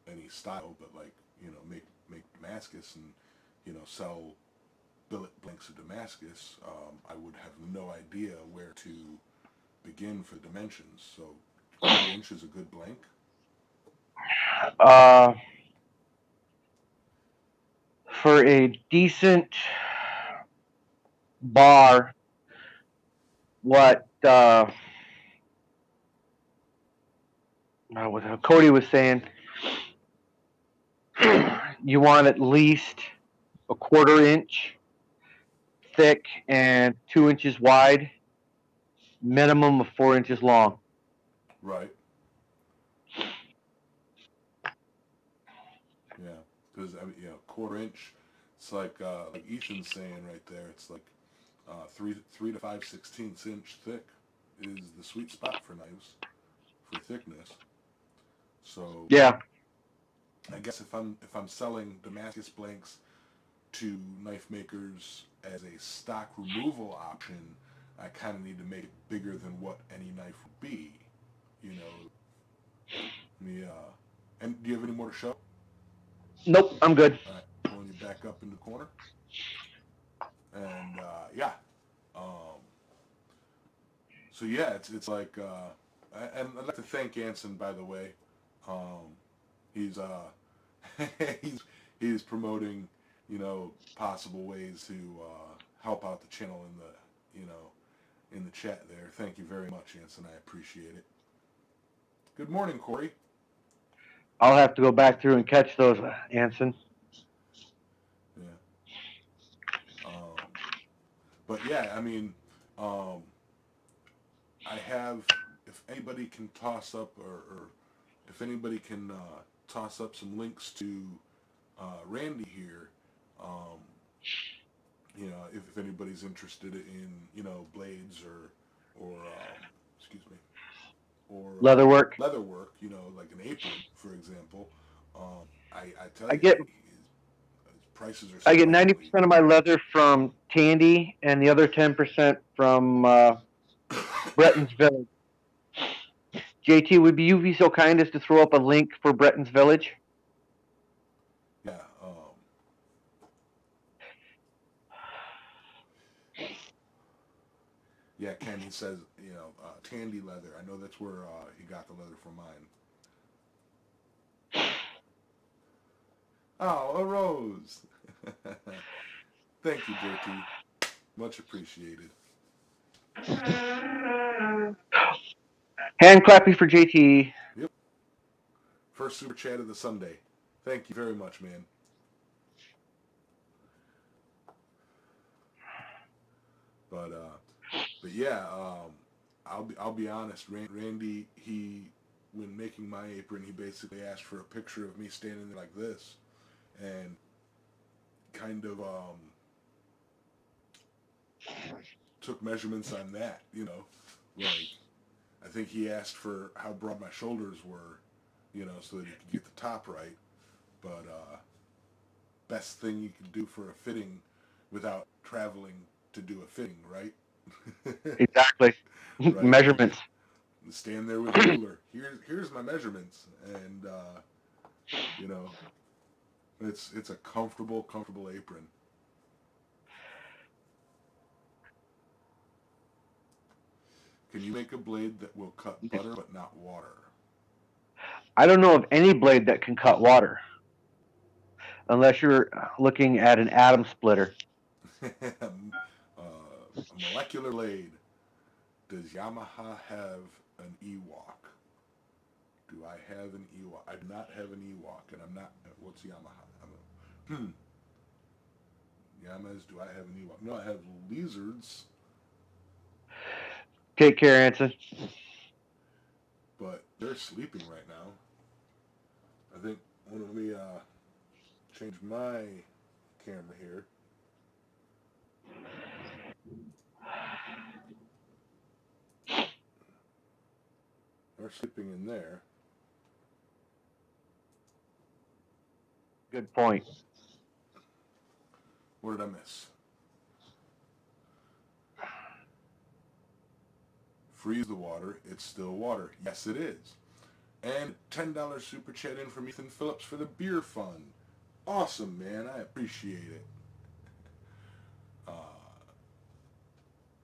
Speaker 1: any style, but like make Damascus and sell billet blanks of Damascus, I would have no idea where to begin for dimensions. So 1/4 inch is a good blank.
Speaker 2: For a decent bar, what Cody was saying, you want at least a 1/4 inch thick and 2 inches wide, minimum of 4 inches long.
Speaker 1: Right. Yeah. Because I mean, you know, quarter inch. It's like Ethan's saying right there. It's like 3 to 5/16 inch thick is the sweet spot for knives for thickness. So
Speaker 2: Yeah.
Speaker 1: I guess if I'm selling Damascus blanks to knife makers as a stock removal option, I kind of need to make it bigger than what any knife would be. You know, the and do you have any more to show?
Speaker 2: Nope, I'm good.
Speaker 1: All right, pulling you back up in the corner, and yeah, um, so yeah, it's like, and I'd like to thank Anson, by the way. Um, he's he's he's promoting, you know, possible ways to help out the channel in the, you know, in the chat there. Thank you very much, Anson. I appreciate it. Good morning, Corey.
Speaker 2: I'll have to go back through and catch those, Anson.
Speaker 1: Yeah. But yeah, I mean, um, I have. If anybody can toss up, or if anybody can toss up some links to Randy here, um, you know, if anybody's interested in, you know, blades or excuse me, or
Speaker 2: Leather work.
Speaker 1: leather work, you know, like an apron, for example, I tell
Speaker 2: I
Speaker 1: you,
Speaker 2: get
Speaker 1: his prices are
Speaker 2: I get
Speaker 1: surprisingly.
Speaker 2: 90% of my leather from Tandy, and the other 10% from Bretton's Village. JT, would you be so kind as to throw up a link for Bretton's Village?
Speaker 1: Yeah. Yeah, Ken, he says, you know, Tandy leather. I know that's where he got the leather from mine. Oh, a rose. Thank you, JT. Much appreciated.
Speaker 2: Hand clapping for JT.
Speaker 1: Yep. First super chat of the Sunday. Thank you very much, man. But yeah, I'll be honest. Randy, when making my apron, he basically asked for a picture of me standing there like this, and kind of took measurements on that. You know, like I think he asked for how broad my shoulders were, you know, so that he could get the top right. But best thing you could do for a fitting without traveling to do a fitting, right?
Speaker 2: Exactly.
Speaker 1: Right?
Speaker 2: Measurements.
Speaker 1: Stand there with a ruler. Here's my measurements, and you know, it's a comfortable apron. Can you make a blade that will cut butter but not water?
Speaker 2: I don't know of any blade that can cut water, unless you're looking at an atom splitter.
Speaker 1: A molecular blade. Does Yamaha have an Ewok? Do I have an Ewok? I do not have an Ewok, and I'm not. What's Yamaha? Yamas, do I have an Ewok? No, I have lizards.
Speaker 2: Take care, Anson.
Speaker 1: But they're sleeping right now. I think, let me change my camera here. They're sleeping in there.
Speaker 2: Good point.
Speaker 1: What did I miss? Freeze the water. It's still water. Yes, it is. And $10 super chat in from Ethan Phillips for the beer fund. Awesome, man. I appreciate it.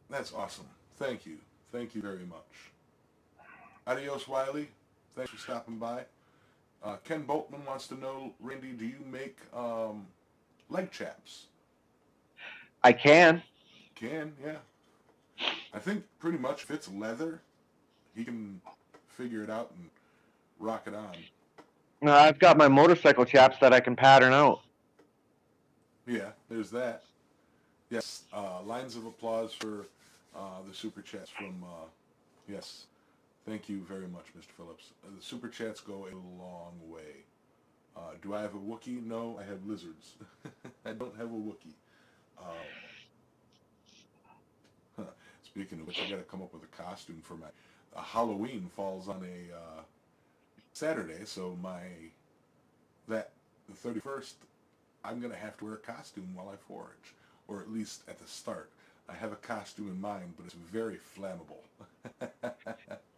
Speaker 1: That's awesome. Thank you. Thank you very much. Adios, Wiley. Thanks for stopping by. Ken Boltman wants to know, Randy, do you make leg chaps?
Speaker 2: I can.
Speaker 1: Can, yeah. I think pretty much if it's leather, he can figure it out and rock it on.
Speaker 2: I've got my motorcycle chaps that I can pattern out.
Speaker 1: Yeah, there's that. Yes, lines of applause for the super chats from, yes, thank you very much, Mr. Phillips. The super chats go a long way. Do I have a Wookiee? No, I have lizards. I don't have a Wookiee. Um, huh. Speaking of which, I got to come up with a costume for my Halloween falls on a Saturday, so the 31st, I'm gonna have to wear a costume while I forage, or at least at the start. I have a costume in mind, but it's very flammable.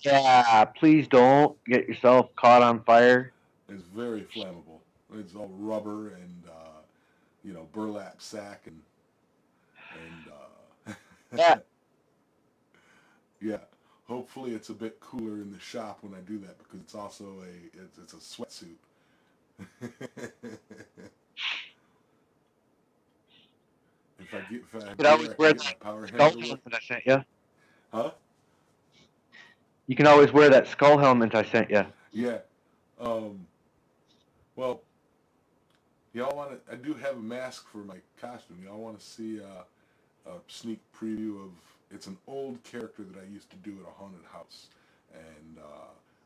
Speaker 2: Yeah, please don't get yourself caught on fire.
Speaker 1: It's very flammable. It's all rubber and burlap sack and
Speaker 2: Yeah.
Speaker 1: yeah. Hopefully, it's a bit cooler in the shop when I do that because it's also it's a sweatsuit. If I
Speaker 2: You
Speaker 1: have
Speaker 2: can always
Speaker 1: gear, I can
Speaker 2: wear
Speaker 1: get my
Speaker 2: that
Speaker 1: power
Speaker 2: skull
Speaker 1: hammer to work.
Speaker 2: helmet I sent you.
Speaker 1: Huh?
Speaker 2: You can always wear that skull helmet I sent you.
Speaker 1: Yeah. Um, well, y'all want to? I do have a mask for my costume. Y'all want to see a sneak preview of? It's an old character that I used to do at a haunted house, and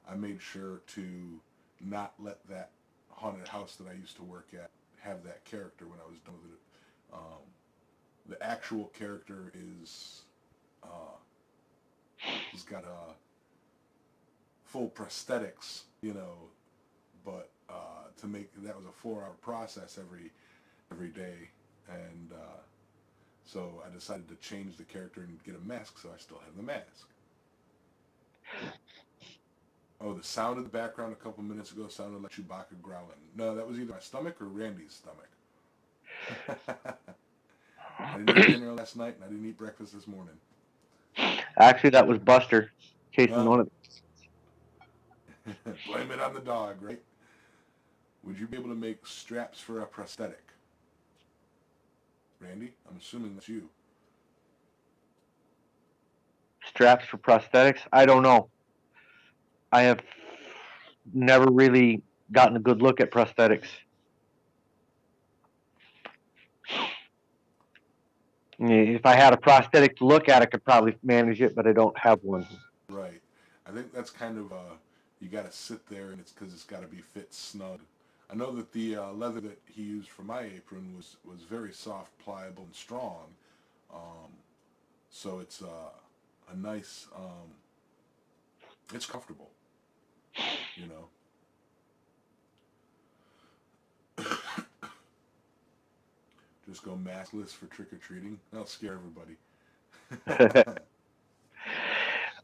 Speaker 1: I made sure to not let that haunted house that I used to work at have that character when I was done with it. The actual character is uh, he's got full prosthetics, but to make that was a 4 hour process every day, and so I decided to change the character and get a mask, so I still have the mask. Oh, the sound in the background a couple minutes ago sounded like Chewbacca growling. No, that was either my stomach or Randy's stomach. I didn't eat dinner last night, and I didn't eat breakfast this morning.
Speaker 2: Actually, that was Buster chasing
Speaker 1: Well,
Speaker 2: one of
Speaker 1: blame it on the dog, right? Would you be able to make straps for a prosthetic? Randy, I'm assuming that's you.
Speaker 2: straps for prosthetics. I don't know. I have never really gotten a good look at prosthetics. If I had a prosthetic to look at, I could probably manage it, but I don't have one.
Speaker 1: Right. I think that's kind of you got to sit there, and it's because it's got to be fit snug. I know that the leather that he used for my apron was very soft, pliable, and strong. Um, so it's a nice. It's comfortable, you know. Just go maskless for trick or treating. That'll scare everybody.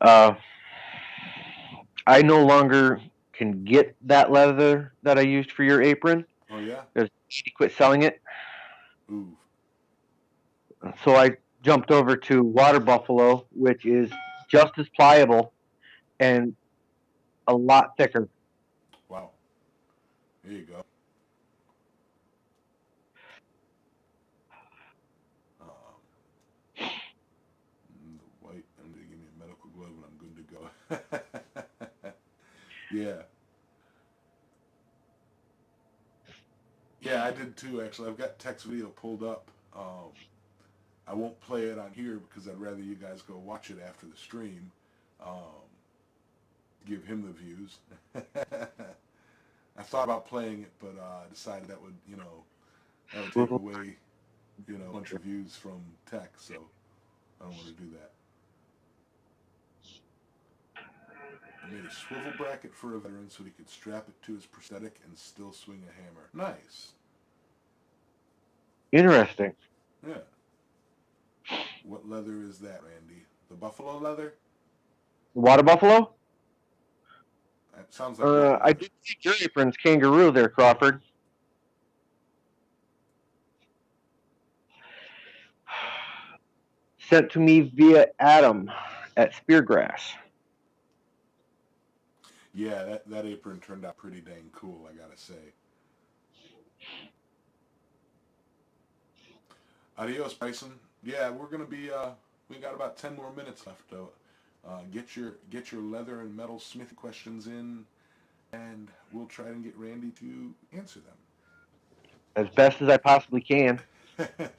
Speaker 2: uh, I no longer can get that leather that I used for your apron.
Speaker 1: Oh yeah.
Speaker 2: He quit selling it,
Speaker 1: Ooh.
Speaker 2: so I jumped over to Water Buffalo, which is just as pliable and a lot thicker.
Speaker 1: Wow. There you go. Um, the white. I'm gonna give me a medical glove, and I'm good to go. Yeah. Yeah, I did too, actually. I've got text video pulled up. I won't play it on here because I'd rather you guys go watch it after the stream. Um, give him the views. I thought about playing it, but decided that would take
Speaker 2: Swivel.
Speaker 1: away, a bunch of views from tech, so I don't want to do that. I made a swivel bracket for a veteran so he could strap it to his prosthetic and still swing a hammer. Nice.
Speaker 2: Interesting.
Speaker 1: Yeah. What leather is that, Randy? The buffalo leather?
Speaker 2: Water Buffalo?
Speaker 1: That sounds like white
Speaker 2: I
Speaker 1: leather.
Speaker 2: did see your apron's kangaroo there, Crawford. Sent to me via Adam at Speargrass.
Speaker 1: Yeah, that apron turned out pretty dang cool, I gotta say. Adios, Bryson. Yeah, we're gonna be. We got about 10 more minutes left. Get your leather and metal smithy questions in, and we'll try and get Randy to answer
Speaker 2: As best as I possibly can.
Speaker 1: them.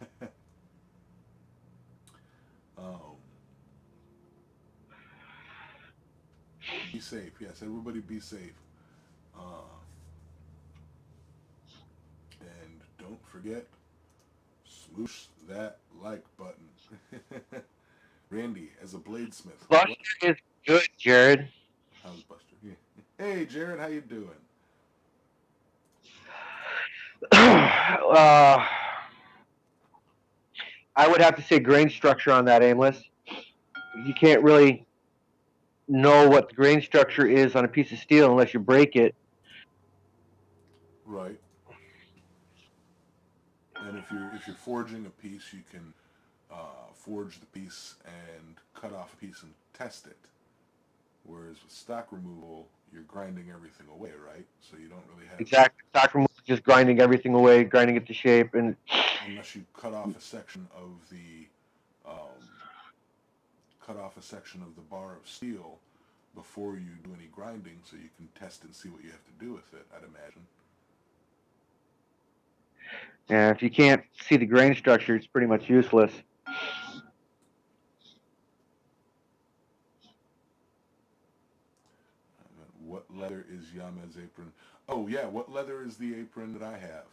Speaker 1: Be safe. Yes, everybody be safe. And don't forget, smoosh that like button. Randy, as a bladesmith,
Speaker 2: Buster
Speaker 1: what?
Speaker 2: is good, Jared.
Speaker 1: How's Buster? Yeah. Hey, Jared, how you doing?
Speaker 2: I would have to say grain structure on that, Aimless. You can't really know what the grain structure is on a piece of steel unless you break it.
Speaker 1: Right. And if you're forging a piece, you can forge the piece and cut off a piece and test it. Whereas with stock removal, you're grinding everything away, right? So you don't really have,
Speaker 2: Exactly. Stock removal is just grinding everything away, grinding it to shape, and
Speaker 1: unless you cut off a section of the bar of steel before you do any grinding, so you can test and see what you have to do with it. I'd imagine.
Speaker 2: if you can't see the grain structure, it's pretty much useless.
Speaker 1: What leather is Yama's apron? Oh yeah, what leather is the apron that I have?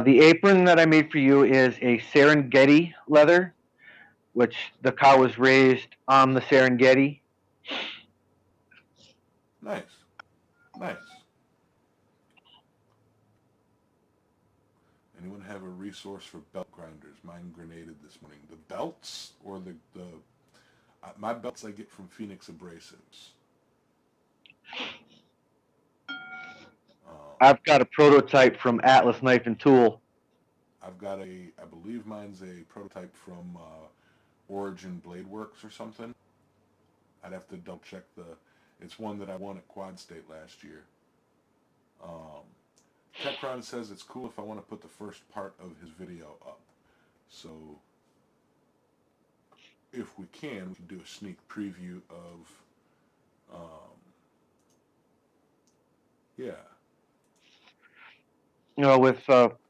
Speaker 2: The apron that I made for you is a Serengeti leather, which the cow was raised on the Serengeti.
Speaker 1: Nice, nice. Anyone have a resource for belt grinders? Mine grenaded this morning. The belts or the my belts I get from Phoenix Abrasives.
Speaker 2: I've got a prototype from Atlas Knife and Tool.
Speaker 1: I believe mine's a prototype from Origin Blade Works or something. I'd have to double check it's one that I won at Quad State last year. Techron says it's cool if I want to put the first part of his video up. So if we can do a sneak preview of, yeah.
Speaker 2: With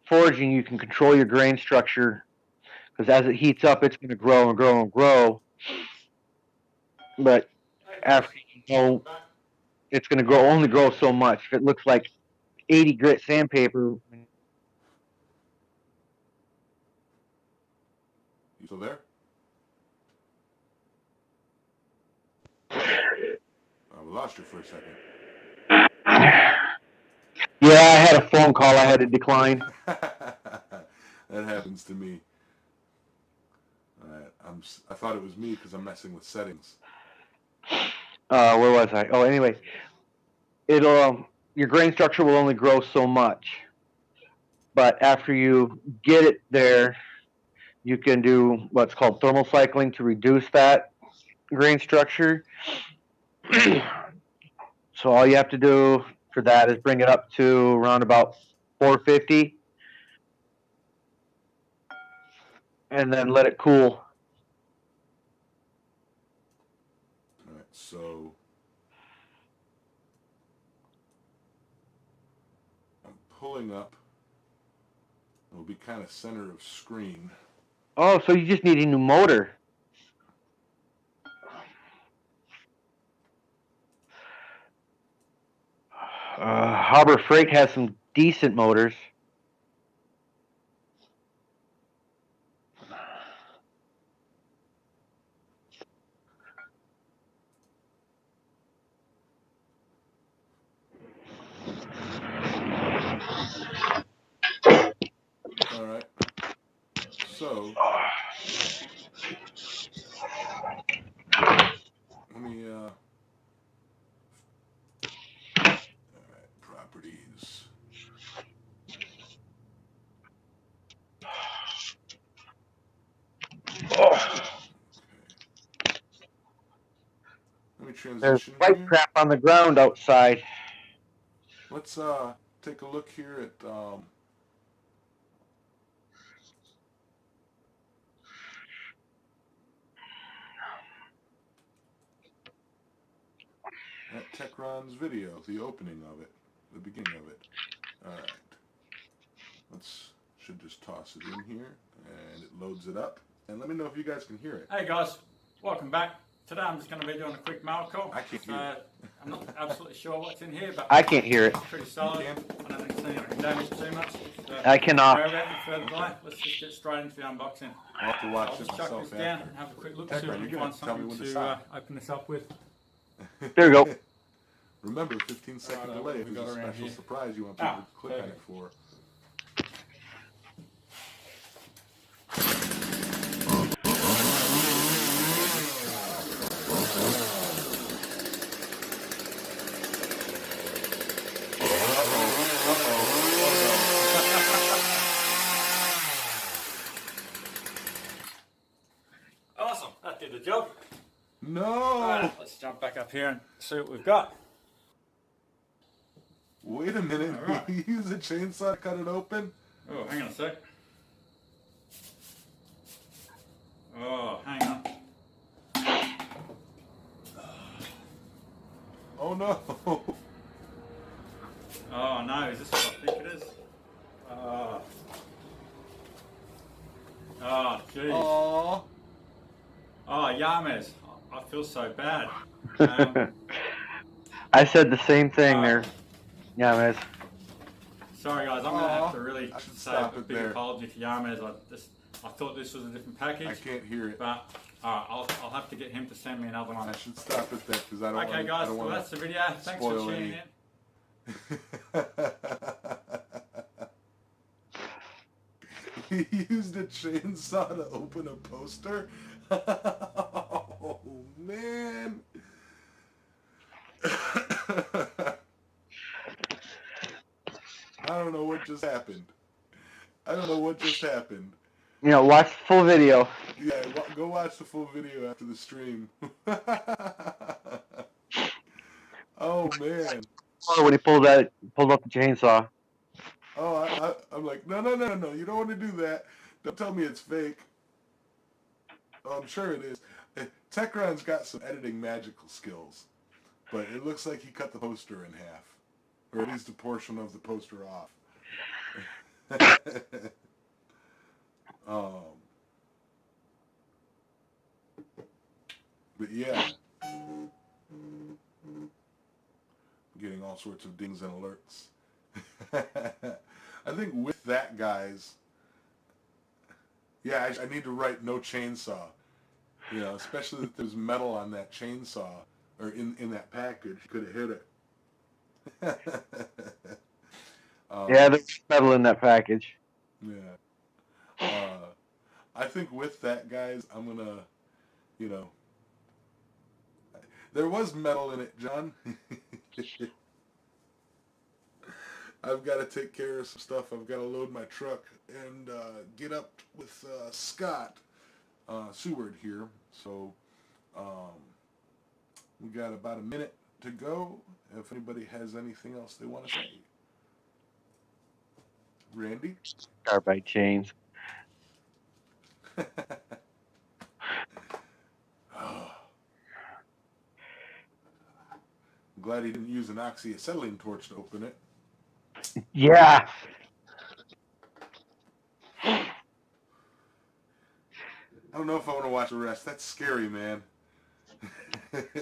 Speaker 2: foraging, you can control your grain structure because as it heats up, it's going to grow and grow and grow. But after it's going to only grow so much. If it looks like 80 grit sandpaper.
Speaker 1: You still there? We lost you for a second.
Speaker 2: Yeah, I had a phone call I had to decline.
Speaker 1: That happens to me. I thought it was me because I'm messing with settings.
Speaker 2: Where was I? Oh, anyway, your grain structure will only grow so much, but after you get it there, you can do what's called thermal cycling to reduce that grain structure. So all you have to do for that is bring it up to around about 450, and then let it cool.
Speaker 1: All right, so I'm pulling up. It'll be kind of center of screen.
Speaker 2: Oh, so you just need a new motor. Harbor Freight has some decent motors.
Speaker 1: All right. So let me. All right, properties.
Speaker 2: Oh,
Speaker 1: Let me
Speaker 2: there's
Speaker 1: transition
Speaker 2: white
Speaker 1: here.
Speaker 2: crap on the ground outside.
Speaker 1: Let's take a look here at Techron's video, the opening of it, the beginning of it. All right. Should just toss it in here, and it loads it up. And let me know if you guys can hear it.
Speaker 3: Hey guys, welcome back. Today I'm just going to be doing a quick mail call.
Speaker 1: I can't hear it.
Speaker 3: I'm not absolutely sure what's in here, but
Speaker 2: I can't hear it.
Speaker 3: it's pretty solid.
Speaker 1: You
Speaker 3: I don't think it's anything damaged too much. So,
Speaker 2: I cannot.
Speaker 3: without any further delay, let's just get straight into the unboxing.
Speaker 1: I'll have to watch
Speaker 3: I'll
Speaker 1: it
Speaker 3: just chuck
Speaker 1: myself
Speaker 3: this down
Speaker 1: after.
Speaker 3: and have a quick look,
Speaker 1: Tech
Speaker 3: see if
Speaker 1: Run,
Speaker 3: we
Speaker 1: you're
Speaker 3: can
Speaker 1: gonna
Speaker 3: find
Speaker 1: tell me
Speaker 3: something
Speaker 1: when to
Speaker 3: to
Speaker 1: stop.
Speaker 3: open this up with.
Speaker 2: There you go.
Speaker 1: Remember, 15-second
Speaker 3: Alright,
Speaker 1: delay
Speaker 3: what
Speaker 1: if
Speaker 3: we
Speaker 1: there's a
Speaker 3: got around
Speaker 1: special
Speaker 3: here?
Speaker 1: surprise you want people to click on it
Speaker 3: perfect.
Speaker 1: for.
Speaker 3: Awesome, that did the job.
Speaker 1: No!
Speaker 3: Alright, let's jump back up here and see what we've got.
Speaker 1: Wait a minute.
Speaker 3: Alright.
Speaker 1: You use a chainsaw to cut it open?
Speaker 3: Oh, hang on a sec. Oh, hang on.
Speaker 1: Oh no!
Speaker 3: Oh no, is this what I think it is? Oh. Oh, jeez.
Speaker 1: Aww.
Speaker 3: Oh, Yames. I feel so bad.
Speaker 2: I said the same thing there. Yeah, man.
Speaker 3: Sorry guys, I'm going to have to really
Speaker 1: I should
Speaker 3: say
Speaker 1: stop
Speaker 3: a
Speaker 1: it
Speaker 3: big
Speaker 1: there.
Speaker 3: apology to Yames. I thought this was a different package.
Speaker 1: I can't hear it.
Speaker 3: But I'll have to get him to send me another one.
Speaker 1: I should stop it there because I don't
Speaker 3: Okay
Speaker 1: want
Speaker 3: guys,
Speaker 1: I don't
Speaker 3: well
Speaker 1: wanna
Speaker 3: that's the video. Thanks for
Speaker 1: spoil
Speaker 3: tuning
Speaker 1: any.
Speaker 3: in.
Speaker 1: He used a chainsaw to open a poster? Oh, man. I don't know what just happened.
Speaker 2: You know, watch the full video.
Speaker 1: Yeah, go watch the full video after the stream. Oh, man.
Speaker 2: When he pulled up the chainsaw.
Speaker 1: Oh, I'm like, no, you don't want to do that. Don't tell me it's fake. Oh, I'm sure it is. Techron's got some editing magical skills, but it looks like he cut the poster in half, or at least a portion of the poster off. But yeah, getting all sorts of dings and alerts. I think with that, guys, yeah, I need to write no chainsaw. You know, especially if there's metal on that chainsaw, or in that package, could have hit it.
Speaker 2: Yeah, there's metal in that package.
Speaker 1: Yeah. I think with that, guys, I'm gonna, you know, there was metal in it, John. I've got to take care of some stuff. I've got to load my truck and get up with Scott Seward here. So we got about a minute to go. If anybody has anything else they want to say. Randy?
Speaker 2: Carbide chains.
Speaker 1: I'm glad he didn't use an oxyacetylene torch to open it.
Speaker 2: Yeah.
Speaker 1: I don't know if I want to watch the rest. That's scary, man. It's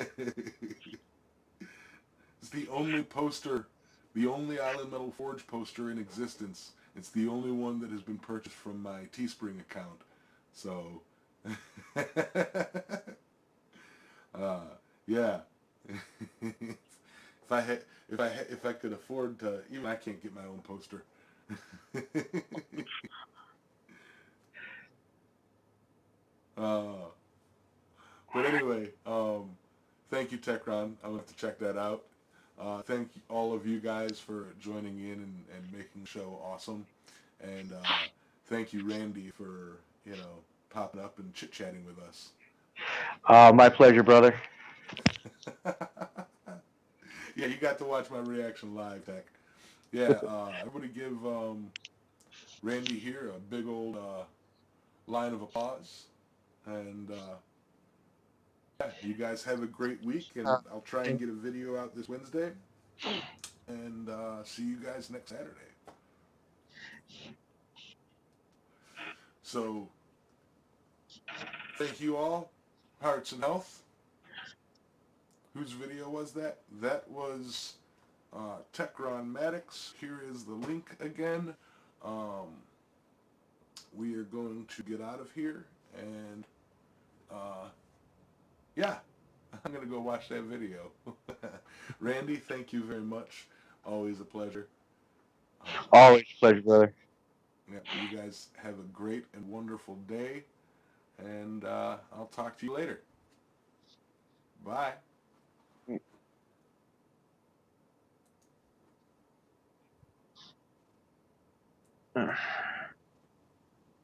Speaker 1: the only poster, the only Island Metal Forge poster in existence. It's the only one that has been purchased from my Teespring account. So, yeah. If I could afford to, even I can't get my own poster. But anyway, thank you, Techron. I'm gonna have to check that out. Thank all of you guys for joining in and making the show awesome. And thank you, Randy, for, you know, popping up and chit-chatting with us.
Speaker 2: My pleasure, brother.
Speaker 1: Yeah, you got to watch my reaction live, Tech. Yeah, everybody give Randy here a big old line of applause. And yeah, you guys have a great week, and I'll try and get a video out this Wednesday. And see you guys next Saturday. So, thank you all. Hearts and health. Whose video was that? That was Techron Maddox. Here is the link again. We are going to get out of here, and yeah, I'm going to go watch that video. Randy, thank you very much. Always a pleasure.
Speaker 2: Always a pleasure, brother.
Speaker 1: Yeah, you guys have a great and wonderful day, and I'll talk to you later. Bye.
Speaker 2: Mm.